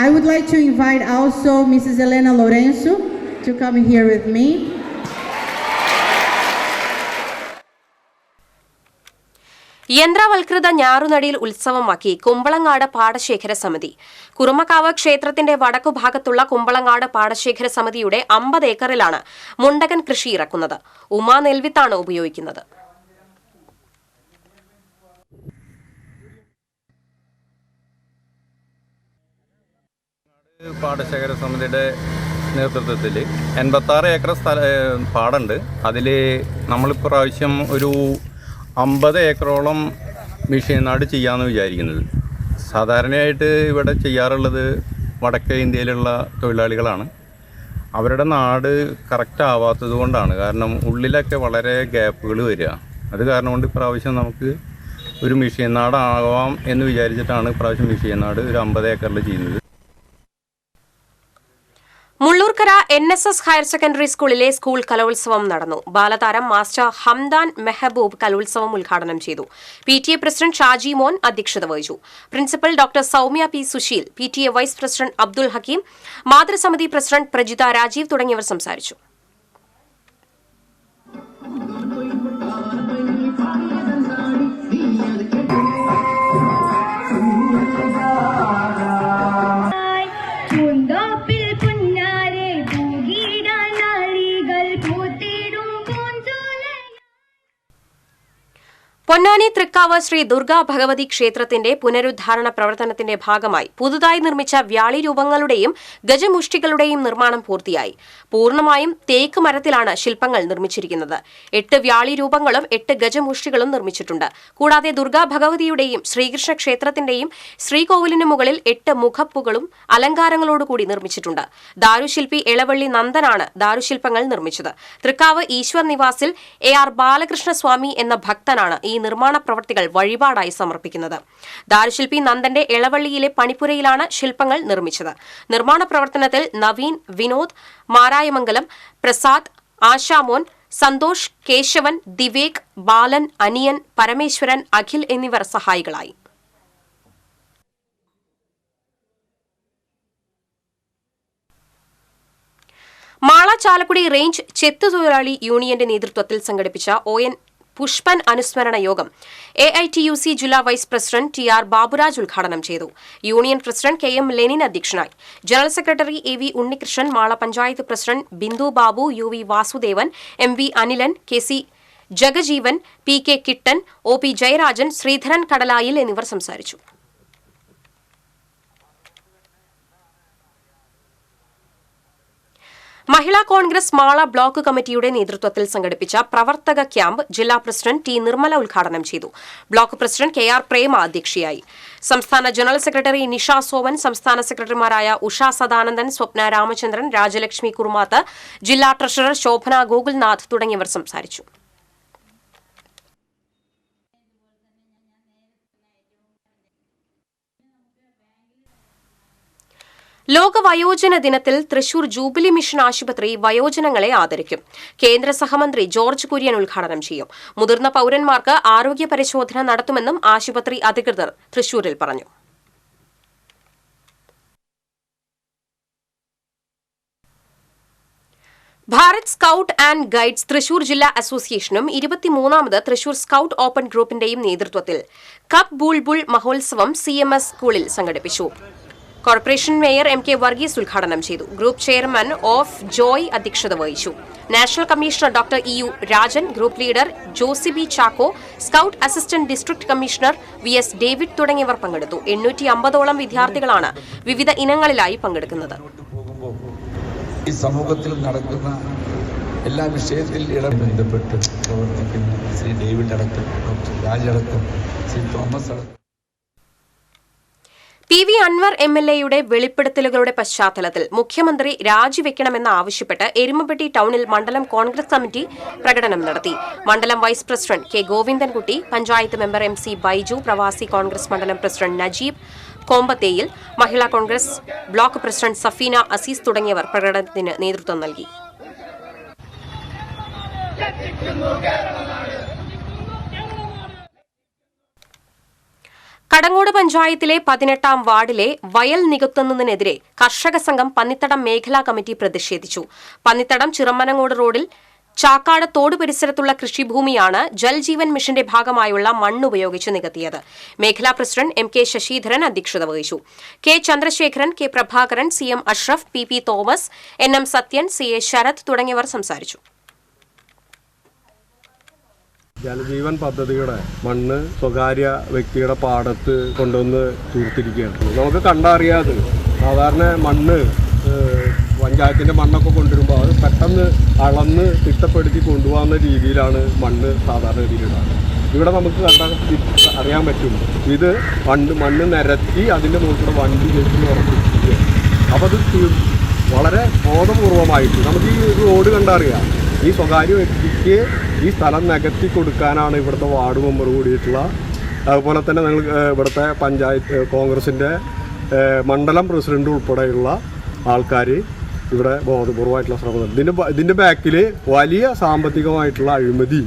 I would like to invite also Mrs. Elena Lorenzo to come here with me. യന്ത്രവൽകൃത ഞാറുനടിയിൽ ഉത്സവമാക്കി Kumbalangad പാടശേഖര സമിതി. കുറുമക്കാവ് ക്ഷേത്രത്തിന്റെ വടക്കുഭാഗത്തുള്ള കുമ്പളങ്ങാട് പാടശേഖര സമിതിയുടെ 50 ഏക്കറിലാണ് മുണ്ടകൻ കൃഷി ഇറക്കുന്നത്. ഉമാ നെൽവിത്താണ് ഉപയോഗിക്കുന്നത്. പാടശേഖര സമിതിയുടെ നേതൃത്വത്തിൽ 86 ഏക്കർ പാടുണ്ട്. അതിൽ നമ്മളിപ്രാവശ്യം ഒരു 50 ഏക്കറോളം മെഷീൻ നാട് ചെയ്യാമെന്ന് വിചാരിക്കുന്നത്. സാധാരണയായിട്ട് ഇവിടെ ചെയ്യാറുള്ളത് വടക്കേ ഇന്ത്യയിലുള്ള തൊഴിലാളികളാണ്. അവരുടെ നാട് കറക്റ്റ് ആവാത്തത് കൊണ്ടാണ്. കാരണം ഉള്ളിലൊക്കെ വളരെ ഗ്യാപ്പുകൾ വരിക. അത് കാരണം കൊണ്ട് ഇപ്രാവശ്യം നമുക്ക് ഒരു മെഷീൻ നാടാവാം എന്ന് വിചാരിച്ചിട്ടാണ് ഇപ്രാവശ്യം മെഷീൻ നാട് ഒരു 50 ഏക്കറിൽ ചെയ്യുന്നത്. മുള്ളൂർക്കര NSS ഹയർ സെക്കൻഡറി സ്കൂളിലെ സ്കൂൾ കലോത്സവം നടന്നു. ബാലതാരം മാസ്റ്റർ ഹംദാൻ മെഹബൂബ് കലോത്സവം ഉദ്ഘാടനം ചെയ്തു. PTA പ്രസിഡന്റ് ഷാജി മോൻ അധ്യക്ഷത വഹിച്ചു. Principal doctor Soumya P. Susheel, PTA vice president Abdul Hakeem, മാതൃസമിതി പ്രസിഡന്റ് പ്രജിത രാജീവ് തുടങ്ങിയവർ സംസാരിച്ചു. പൊന്നാനി തൃക്കാവ് ശ്രീ ദുർഗാ ഭഗവതി ക്ഷേത്രത്തിന്റെ പുനരുദ്ധാരണ പ്രവർത്തനത്തിന്റെ ഭാഗമായി പുതുതായി നിർമ്മിച്ച വ്യാളി രൂപങ്ങളുടെയും ഗജമുഷ്ടികളുടെയും നിർമ്മാണം പൂർത്തിയായി. പൂർണ്ണമായും തേക്ക് മരത്തിലാണ് ശില്പങ്ങൾ നിർമ്മിച്ചിരിക്കുന്നത്. 8 വ്യാളി രൂപങ്ങളും 8 ഗജമുഷ്ടികളും നിർമ്മിച്ചിട്ടുണ്ട്. കൂടാതെ ദുർഗാ ഭഗവതിയുടെയും ശ്രീകൃഷ്ണ ക്ഷേത്രത്തിന്റെയും ശ്രീകോവിലിനു മുകളിൽ 8 മുഖപ്പുകളും അലങ്കാരങ്ങളോടുകൂടി നിർമ്മിച്ചിട്ടുണ്ട്. ദാരുശില്പി എളവള്ളി നന്ദനാണ് ദാരുശില്പങ്ങൾ നിർമ്മിച്ചത്. തൃക്കാവ് ഈശ്വർ നിവാസിൽ AR ബാലകൃഷ്ണസ്വാമി എന്ന ഭക്തനാണ് ഈ നിർമ്മാണ പ്രവൃത്തികൾ വഴിപാടായി സമർപ്പിക്കുന്നത്. ദാരുശില്പി നന്ദന്റെ എളവള്ളിയിലെ പണിപ്പുരയിലാണ് ശില്പങ്ങൾ നിർമ്മിച്ചത്. നിർമ്മാണ പ്രവർത്തനത്തിൽ നവീൻ, വിനോദ്, മാരായമംഗലം, പ്രസാദ്, ആശാമോൻ, സന്തോഷ്, കേശവൻ, ദിവേക്, ബാലൻ, അനിയൻ, പരമേശ്വരൻ, അഖിൽ എന്നിവർ സഹായികളായി. മാള ചാലക്കുടി റേഞ്ച് ചെത്തുതൊഴിലാളി യൂണിയന്റെ നേതൃത്വത്തിൽ സംഘടിപ്പിച്ച ON പുഷ്പൻ അനുസ്മരണ യോഗം AITUC ജില്ലാ വൈസ് പ്രസിഡന്റ് TR ബാബുരാജ് ഉദ്ഘാടനം ചെയ്തു. യൂണിയൻ പ്രസിഡന്റ് KM ലെനിൻ അധ്യക്ഷനായി. General secretary AV Unnikrishnan, Mala panchayat president Bindu Babu, UV Vasudevan, MV Anilan, KC Jagajeevan, PK കിട്ടൻ, OP ജയരാജൻ, ശ്രീധരൻ കടലായിൽ എന്നിവർ സംസാരിച്ചു. മഹിളാ കോൺഗ്രസ് മാള ബ്ലോക്ക് കമ്മിറ്റിയുടെ നേതൃത്വത്തിൽ സംഘടിപ്പിച്ച പ്രവർത്തക ക്യാമ്പ് ജില്ലാ പ്രസിഡന്റ് T. നിർമ്മല ഉദ്ഘാടനം ചെയ്തു. ബ്ലോക്ക് പ്രസിഡന്റ് KR പ്രേമ അധ്യക്ഷയായി. സംസ്ഥാന ജനറൽ സെക്രട്ടറി നിഷ സോവൻ, സംസ്ഥാന സെക്രട്ടറിമാരായ ഉഷ സദാനന്ദൻ, സ്വപ്ന രാമചന്ദ്രൻ, രാജലക്ഷ്മി കുറുമാത്ത്, ജില്ലാ ട്രഷറർ ശോഭന ഗോകുൽനാഥ് തുടങ്ങിയവർ സംസാരിച്ചു. ലോക വയോജന ദിനത്തിൽ തൃശൂർ ജൂബിലി മിഷൻ ആശുപത്രി വയോജനങ്ങളെ ആദരിക്കും. കേന്ദ്ര സഹമന്ത്രി ജോർജ് കുര്യൻ ഉദ്ഘാടനം ചെയ്യും. മുതിർന്ന പൌരന്മാർക്ക് ആരോഗ്യ പരിശോധന നടത്തുമെന്നും ആശുപത്രി അധികൃതർ തൃശൂരിൽ പറഞ്ഞു. Bharat scout and guides Thrissur ജില്ലാ അസോസിയേഷനും 23ാമത് തൃശൂർ സ്കൌട്ട് ഓപ്പൺ ഗ്രൂപ്പിന്റെയും നേതൃത്വത്തിൽ കപ്പ് ബുൾബുൾ മഹോത്സവം CMS സ്കൂളിൽ സംഘടിപ്പിച്ചു. കോർപ്പറേഷൻ മേയർ MK വർഗീസ് ഉദ്ഘാടനം ചെയ്തു. ഗ്രൂപ്പ് ചെയർമാൻ ഓഫ് ജോയ് അധ്യക്ഷത വഹിച്ചു. National commissioner doctor EU Rajan, group leader Josy B. Chacko, scout assistant district commissioner VS David തുടങ്ങിയവർ പങ്കെടുത്തു. 850ഓളം വിദ്യാർത്ഥികളാണ് വിവിധ ഇനങ്ങളിലായി പങ്കെടുക്കുന്നത്. ഈ സമൂഹത്തിൽ നടക്കുന്ന എല്ലാ വിഷയത്തിൽ ബന്ധപ്പെട്ട് പ്രവർത്തിക്കുന്ന ശ്രീ ഡേവിഡ് അടക്കം, ഡോക്ടർ രാജ് അടക്കം, ശ്രീ തോമസ് അടക്കം PV അൻവർ MLAയുടെ വെളിപ്പെടുത്തലുകളുടെ പശ്ചാത്തലത്തിൽ മുഖ്യമന്ത്രി രാജിവെക്കണമെന്ന് ആവശ്യപ്പെട്ട് എരുമപ്പെട്ടി ടൌണിൽ മണ്ഡലം കോൺഗ്രസ് കമ്മിറ്റി പ്രകടനം നടത്തി. മണ്ഡലം vice president K Govindankutty, panchayat member MC Baiju, പ്രവാസി കോൺഗ്രസ് മണ്ഡലം പ്രസിഡന്റ് നജീബ് കോമ്പത്തേയിൽ, മഹിളാ കോൺഗ്രസ് ബ്ലോക്ക് പ്രസിഡന്റ് സഫീന അസീസ് തുടങ്ങിയവർ പ്രകടനത്തിന് നേതൃത്വം നൽകി. കടങ്ങോട് പഞ്ചായത്തിലെ 18-ാം വാർഡിലെ വയൽ നികത്തുന്നതിനെതിരെ കർഷക സംഘം പന്നിത്തടം മേഖലാ കമ്മിറ്റി പ്രതിഷേധിച്ചു. പന്നിത്തടം ചിറമ്മനങ്ങോട് റോഡിൽ ചാക്കാട് തോട് പരിസരത്തുള്ള കൃഷിഭൂമിയാണ് ജൽജീവൻ മിഷന്റെ ഭാഗമായുള്ള മണ്ണുപയോഗിച്ച് നികത്തിയത്. മേഖലാ പ്രസിഡന്റ് MK ശശിധരൻ അധ്യക്ഷത വഹിച്ചു. K Chandrasekharan, K Prabhakaran, CM Ashraf, PP Thomas, NM Sathyan, CA Sarath തുടങ്ങിയവർ സംസാരിച്ചു. ജലജീവൻ പദ്ധതിയുടെ മണ്ണ് സ്വകാര്യ വ്യക്തിയുടെ പാടത്ത് കൊണ്ടുവന്ന് തൂർത്തിരിക്കുകയാണ്. നമുക്ക് കണ്ടറിയാതെ സാധാരണ മണ്ണ് പഞ്ചായത്തിൻ്റെ മണ്ണൊക്കെ കൊണ്ടുവരുമ്പോൾ അത് പെട്ടെന്ന് അളന്ന് തിട്ടപ്പെടുത്തി കൊണ്ടുപോകുന്ന രീതിയിലാണ് മണ്ണ് സാധാരണ രീതിയിലുള്ളത്. ഇവിടെ നമുക്ക് അറിയാൻ പറ്റും, ഇത് മണ്ണ് നിരത്തി അതിൻ്റെ മുകളിലൂടെ വണ്ടി വെച്ച് ഉറപ്പിക്കുകയാണ്. അപ്പോൾ അത് വളരെ ബോധപൂർവമായിട്ട് നമുക്ക് ഈ റോഡ് കണ്ടറിയാം, ഈ സ്വകാര്യ വ്യക്തിക്ക് ഈ സ്ഥലം നികത്തി കൊടുക്കാനാണ് ഇവിടുത്തെ വാർഡ് മെമ്പർ കൂടിയിട്ടുള്ള, അതുപോലെ തന്നെ ഞങ്ങൾ ഇവിടുത്തെ പഞ്ചായത്ത് കോൺഗ്രസിൻ്റെ മണ്ഡലം പ്രസിഡന്റ് ഉൾപ്പെടെയുള്ള ആൾക്കാർ ഇവിടെ ബോധപൂർവമായിട്ടുള്ള ശ്രമം. ഇതിൻ്റെ ബാക്കിൽ വലിയ സാമ്പത്തികമായിട്ടുള്ള അഴിമതി.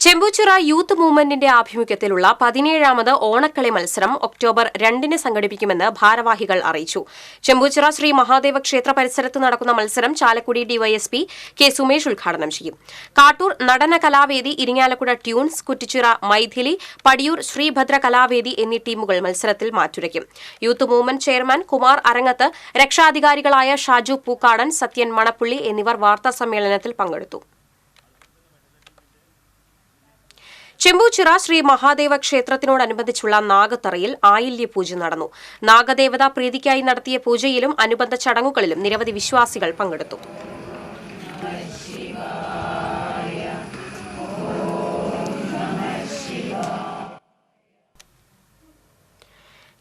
ചെമ്പൂച്ചിറ യൂത്ത് മൂവ്മെന്റിന്റെ ആഭിമുഖ്യത്തിലുള്ള 17ാമത് ഓണക്കളി മത്സരം ഒക്ടോബർ 2-ന് സംഘടിപ്പിക്കുമെന്ന് ഭാരവാഹികൾ അറിയിച്ചു. ചെമ്പൂച്ചിറ ശ്രീ മഹാദേവ ക്ഷേത്ര പരിസരത്ത് നടക്കുന്ന മത്സരം ചാലക്കുടി DYSP K സുമേഷ് ഉദ്ഘാടനം ചെയ്യും. കാട്ടൂർ നടന കലാവേദി, ഇരിങ്ങാലക്കുട ട്യൂൺസ്, കുറ്റിച്ചിറ മൈഥിലി, പടിയൂർ ശ്രീഭദ്ര കലാവേദി എന്നീ ടീമുകൾ മത്സരത്തിൽ മാറ്റുരയ്ക്കും. യൂത്ത് മൂവ്മെന്റ് ചെയർമാൻ കുമാർ അരങ്ങത്ത്, രക്ഷാധികാരികളായ ഷാജു പൂക്കാടൻ, സത്യൻ മണപ്പുള്ളി എന്നിവർ വാർത്താസമ്മേളനത്തിൽ പങ്കെടുത്തു. ചെമ്പൂച്ചിറ ശ്രീ മഹാദേവ ക്ഷേത്രത്തിനോടനുബന്ധിച്ചുള്ള നാഗത്തറയിൽ ആയില്യപൂജ നടന്നു. നാഗദേവതാ പ്രീതിക്കായി നടത്തിയ പൂജയിലും അനുബന്ധ ചടങ്ങുകളിലും നിരവധി വിശ്വാസികൾ പങ്കെടുത്തു.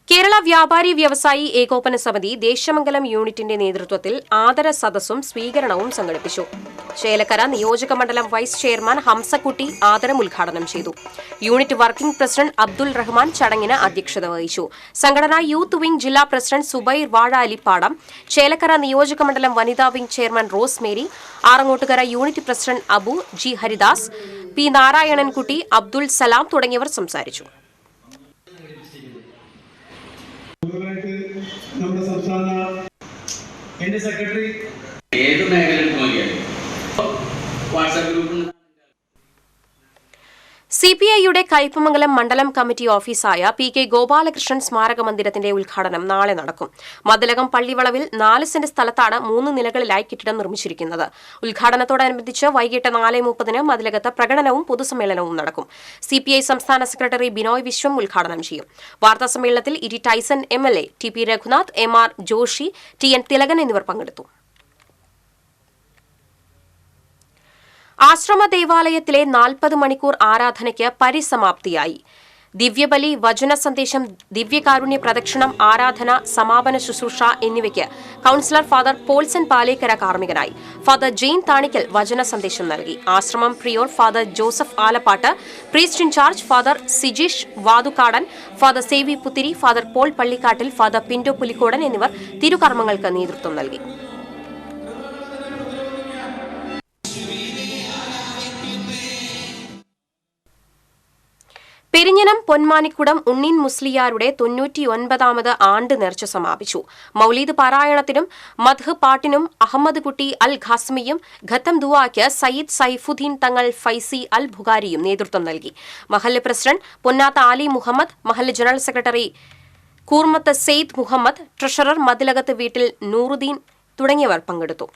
കേരള വ്യാപാരി വ്യവസായി ഏകോപന സമിതി ദേശമംഗലം യൂണിറ്റിന്റെ നേതൃത്വത്തിൽ ആദര സദസ്സും സ്വീകരണവും സംഘടിപ്പിച്ചു. ചേലക്കര നിയോജക മണ്ഡലം വൈസ് ചെയർമാൻ ഹംസക്കുട്ടി ആദരം ഉദ്ഘാടനം ചെയ്തു. Unit working president Abdul Rahman ചടങ്ങിന് അധ്യക്ഷത വഹിച്ചു. സംഘടനാ യൂത്ത് വിംഗ് ജില്ലാ പ്രസിഡന്റ് സുബൈർ വാഴാലിപ്പാടം, ചേലക്കര നിയോജക മണ്ഡലം വനിതാ wing chairman Rose Mary, Arangottukara unit president Abu G Haridas, P Narayanankutty, Abdul Salam തുടങ്ങിയവർ സംസാരിച്ചു. നമ്മുടെ സംസ്ഥാന സെക്രട്ടറി ഏത് മേഖലയിൽ നോക്കിയാലും വാട്സാപ്പ് ഗ്രൂപ്പ് CPIയുടെ കയ്പമംഗലം മണ്ഡലം കമ്മിറ്റി ഓഫീസായ PK ഗോപാലകൃഷ്ണൻ സ്മാരക മന്ദിരത്തിന്റെ ഉദ്ഘാടനം നാളെ നടക്കും. മതിലകം പള്ളിവളവിൽ 4 സെന്റ് സ്ഥലത്താണ് 3 നിലകളിലായി കെട്ടിടം നിർമ്മിച്ചിരിക്കുന്നത്. ഉദ്ഘാടനത്തോടനുബന്ധിച്ച് വൈകിട്ട് 4:30-ന് മതിലകത്ത് പ്രകടനവും പൊതുസമ്മേളനവും നടക്കും. CPI സംസ്ഥാന സെക്രട്ടറി ബിനോയ് വിശ്വം ഉദ്ഘാടനം ചെയ്യും. വാർത്താസമ്മേളനത്തിൽ E Tyson MLA, TP Raghunath, MR Joshy, TN Thilakan എന്നിവർ പങ്കെടുത്തു. ആശ്രമ ദേവാലയത്തിലെ 40 മണിക്കൂർ ആരാധനയ്ക്ക് പരിസമാപ്തിയായി. ദിവ്യബലി, വചന സന്ദേശം, ദിവ്യകാരുണ്യ പ്രദക്ഷിണം, ആരാധന, സമാപന ശുശ്രൂഷ എന്നിവയ്ക്ക് കൌൺസിലർ ഫാദർ പോൾസൺ പാലേക്കര കാർമ്മികനായി. ഫാദർ ജെയിൻ താണിക്കൽ വചന സന്ദേശം നൽകി. ആശ്രമം prior father Joseph Alappatt, priest in charge father Sijeesh Vathukkadan, father Sevi Puthiri, father Paul Pallikkattil, father Pinto Pulikkodan എന്നിവർ തിരുകർമ്മങ്ങൾക്ക് നേതൃത്വം നൽകി. പെരിഞ്ഞനം പൊന്മാനിക്കുടം ഉണ്ണീൻ മുസ്ലിയാരുടെ 99ാമത് ആണ്ട് നേർച്ച സമാപിച്ചു. മൗലീദ് പാരായണത്തിനും മദ്ഹ് പാട്ടിനും അഹമ്മദ് കുട്ടി അൽ ഖാസ്മിയും ഖത്തം ദുആക്ക് സയ്യിദ് സൈഫുദ്ദീൻ തങ്ങൾ ഫൈസി അൽ ബുഖാരിയും നേതൃത്വം നൽകി. മഹല്ല് പ്രസിഡന്റ് പൊന്നാത്ത ആലി മുഹമ്മദ്, മഹല്ല് general secretary Koormath Sayed Muhammad, treasurer Mathilakath വീട്ടിൽ നൂറുദ്ദീൻ തുടങ്ങിയവർ പങ്കെടുത്തു.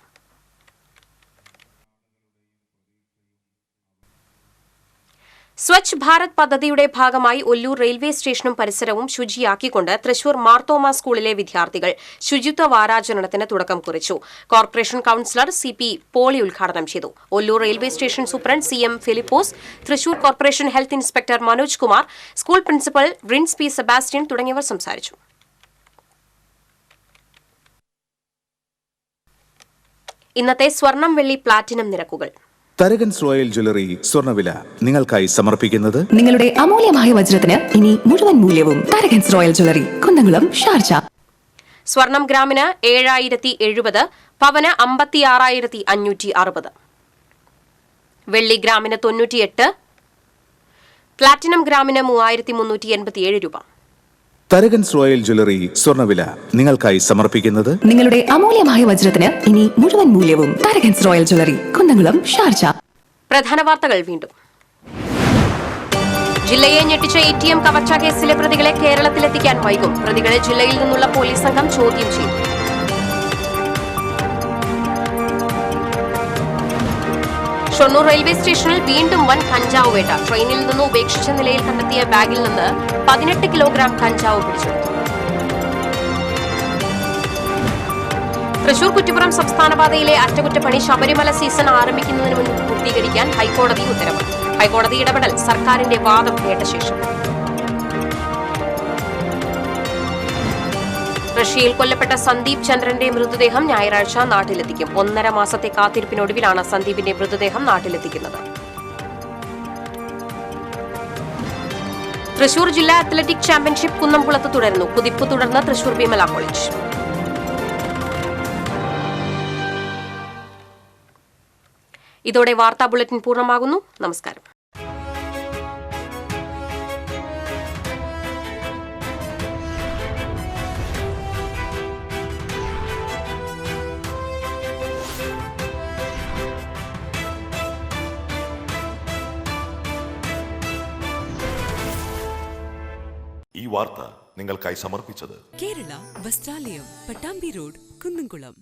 സ്വച്ഛ് ഭാരത് പദ്ധതിയുടെ ഭാഗമായി ഒല്ലൂർ റെയിൽവേ സ്റ്റേഷനും പരിസരവും ശുചിയാക്കിക്കൊണ്ട് തൃശൂർ മാർത്തോമ സ്കൂളിലെ വിദ്യാർത്ഥികൾ ശുചിത്വ വാരാചരണത്തിന് തുടക്കം കുറിച്ചു. കോർപ്പറേഷൻ കൌൺസിലർ CP പോളി ഉദ്ഘാടനം ചെയ്തു. Ollur railway station superintendent CM Philipose, Thrissur corporation health inspector Manoj Kumar, school principal rinse P Sebastian തുടങ്ങിയവർ സംസാരിച്ചു. ഇന്നത്തെ സ്വർണം വെള്ളി പ്ലാറ്റിനം നിരക്കുകൾ. തരകൻസ് റോയൽ ജ്വല്ലറി സ്വർണ്ണവില നിങ്ങൾക്കായി സമർപ്പിക്കുന്നത് നിങ്ങളുടെ അമൂല്യമായ വജ്രത്തിന് ഇനി മുഴുവൻ മൂല്യവും Tharakans royal jewellery, Kunnamkulam, Sharjah. സ്വർണം ഗ്രാമിന് 7070, പവന് 56,560, വെള്ളി ഗ്രാമിന് 98, പ്ലാറ്റിനം ഗ്രാമിന് 3,387 രൂപ. തരകൻസ് റോയൽ ജ്വല്ലറി സ്വർണ്ണവില നിങ്ങൾക്കായി സമർപ്പിക്കുന്നത് നിങ്ങളുടെ അമൂല്യമായ വജ്രത്തിന് ഇനി മുഴുവൻ മൂല്യവും Tharakans royal jewellery, Kunnamkulam, Sharjah. പ്രധാന വാർത്തകൾ വീണ്ടും. ജില്ലയെ ഞെട്ടിച്ച ATM കവർച്ചാ കേസിലെ പ്രതികളെ കേരളത്തിലെത്തിക്കാൻ വൈകും. പ്രതികളെ ജില്ലയിൽ നിന്നുള്ള പോലീസ് സംഘം ചോദ്യം ചെയ്തു. ഷൊർണൂർ റെയിൽവേ സ്റ്റേഷനിൽ വീണ്ടും വൻ കഞ്ചാവ് വേട്ട. ട്രെയിനിൽ നിന്ന് ഉപേക്ഷിച്ച നിലയിൽ കണ്ടെത്തിയ ബാഗിൽ നിന്ന് 18 കിലോഗ്രാം കഞ്ചാവ് പിടിച്ചെടുത്തു. തൃശൂർ കുറ്റിപ്പുറം സംസ്ഥാനപാതയിലെ അറ്റകുറ്റപ്പണി ശബരിമല സീസൺ ആരംഭിക്കുന്നതിന് മുൻപ് പൂർത്തീകരിക്കാൻ ഹൈക്കോടതി ഉത്തരവ്. ഹൈക്കോടതി ഇടപെടൽ സർക്കാരിന്റെ വാദം കേട്ട ശേഷം. റഷ്യയിൽ കൊല്ലപ്പെട്ട സന്ദീപ് ചന്ദ്രന്റെ മൃതദേഹം ഞായറാഴ്ച നാട്ടിലെത്തിക്കും. 1.5 മാസത്തെ കാത്തിരിപ്പിനൊടുവിലാണ് സന്ദീപിന്റെ മൃതദേഹം നാട്ടിലെത്തിക്കുന്നത്. തൃശൂർ ജില്ലാ അത്ലറ്റിക് ചാമ്പ്യൻഷിപ്പ് കുന്നംകുളത്ത് തുടരുന്നു. കുതിപ്പ് തുടർന്ന് തൃശൂർ വിമല കോളേജ്. ഇതോടെ വാർത്താ ബുള്ളറ്റിൻ പൂർണ്ണമാകുന്നു. നമസ്കാരം. ഈ വാർത്ത നിങ്ങൾക്കായി സമർപ്പിച്ചത് കേരള വസ്ത്രാലയം, പട്ടാമ്പി റോഡ്, കുന്നംകുളം.